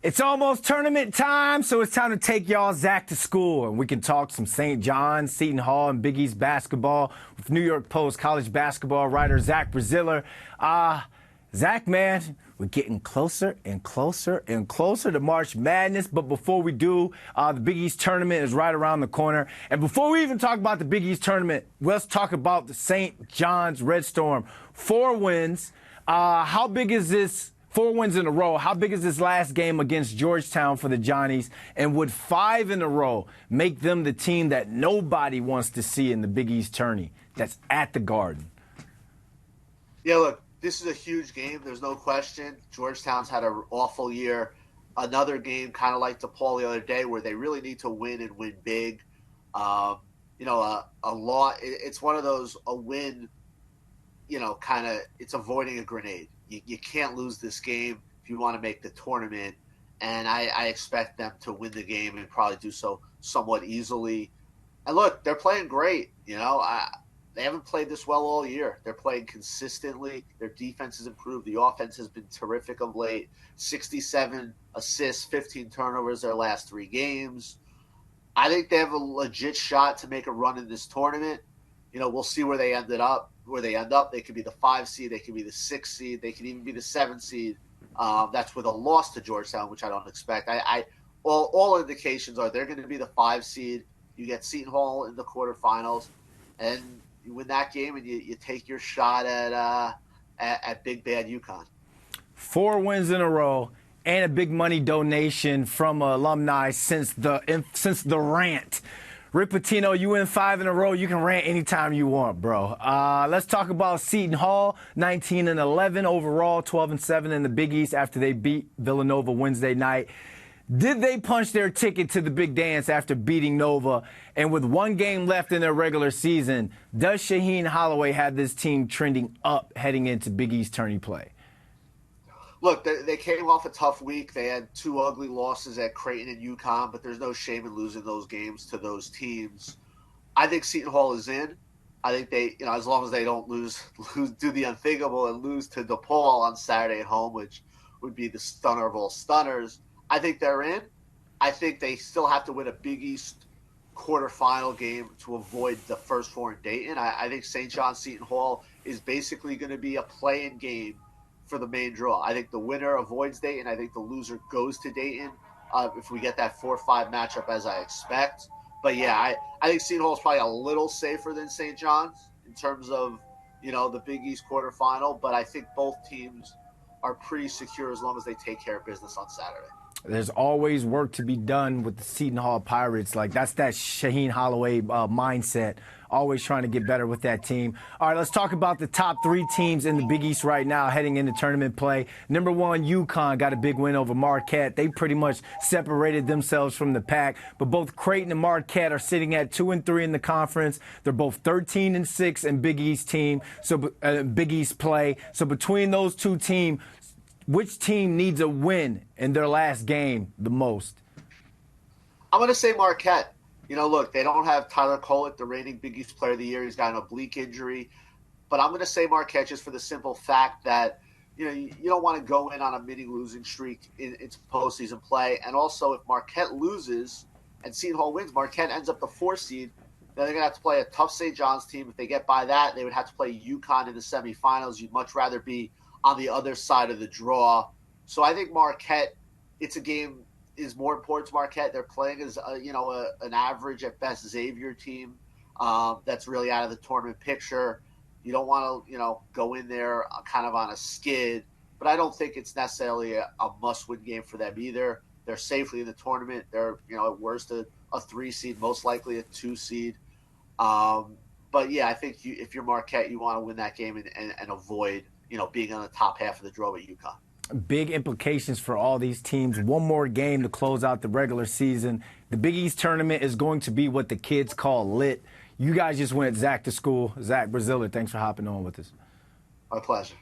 It's almost tournament time, so it's time to take y'all Zach to school, and we can talk some St. John's, Seton Hall, and Big East basketball with New York Post college basketball writer Zach Braziller. Zach, man, we're getting closer and closer and closer to March Madness, but before we do, the Big East tournament is right around the corner. And before we even talk about the Big East tournament, let's talk about the St. John's Red Storm. 4 wins. How big is this? 4 wins in a row. How big is this last game against Georgetown for the Johnnies? And would 5 in a row make them the team that nobody wants to see in the Big East tourney that's at the Garden? Yeah, look, this is a huge game. There's no question. Georgetown's had an awful year. Another game kind of like DePaul the other day where they really need to win and win big. A lot. It's one of those, a win, kind of, it's avoiding a grenade. You can't lose this game if you want to make the tournament, and I expect them to win the game and probably do so somewhat easily. And look, they're playing great. They haven't played this well all year. They're playing consistently. Their defense has improved. The offense has been terrific of late. 67 assists, 15 turnovers their last 3 games. I think they have a legit shot to make a run in this tournament. We'll see where they end up. They could be the 5 seed. They could be the 6 seed. They could even be the 7 seed. That's with a loss to Georgetown, which I don't expect. All indications are they're going to be the 5 seed. You get Seton Hall in the quarterfinals, and you win that game, and you take your shot at Big Bad UConn. 4 wins in a row and a big money donation from alumni since the rant. Rick Pitino, you win 5 in a row. You can rant anytime you want, bro. Let's talk about Seton Hall, 19-11 overall, 12-7 in the Big East after they beat Villanova Wednesday night. Did they punch their ticket to the big dance after beating Nova? And with 1 game left in their regular season, does Shaheen Holloway have this team trending up heading into Big East tourney play? Look, they came off a tough week. They had 2 ugly losses at Creighton and UConn, but there's no shame in losing those games to those teams. I think Seton Hall is in. I think they, as long as they don't do the unthinkable and lose to DePaul on Saturday at home, which would be the stunner of all stunners, I think they're in. I think they still have to win a Big East quarterfinal game to avoid the first 4 in Dayton. I think St. John's Seton Hall is basically going to be a play-in game for the main draw. I think the winner avoids Dayton. I think the loser goes to Dayton if we get that 4-5 matchup as I expect. But yeah, I think Seton Hall is probably a little safer than St. John's in terms of, the Big East quarterfinal. But I think both teams are pretty secure as long as they take care of business on Saturday. There's always work to be done with the Seton Hall Pirates. That's that Shaheen Holloway mindset, always trying to get better with that team. All right, let's talk about the top 3 teams in the Big East right now heading into tournament play. Number 1, UConn got a big win over Marquette. They pretty much separated themselves from the pack, but both Creighton and Marquette are sitting at 2-3 in the conference. They're both 13-6 in Big East Big East play. So between those 2 teams, which team needs a win in their last game the most? I'm going to say Marquette. Look, they don't have Tyler Kolek, the reigning Big East Player of the Year. He's got an oblique injury. But I'm going to say Marquette just for the simple fact that, you don't want to go in on a mini losing streak into postseason play. And also, if Marquette loses and Seton Hall wins, Marquette ends up the 4 seed. Then they're going to have to play a tough St. John's team. If they get by that, they would have to play UConn in the semifinals. You'd much rather be on the other side of the draw. So I think Marquette, it's a game is more important to Marquette. They're playing as an average at best Xavier team that's really out of the tournament picture. You don't want to go in there kind of on a skid, but I don't think it's necessarily a must-win game for them either. They're safely in the tournament. They're at worst a 3 seed, most likely a 2 seed. But yeah, I think if you're Marquette, you want to win that game and avoid being on the top half of the draw with UConn. Big implications for all these teams. 1 more game to close out the regular season. The Big East tournament is going to be what the kids call lit. You guys just went Zach to school. Zach Braziller, thanks for hopping on with us. My pleasure.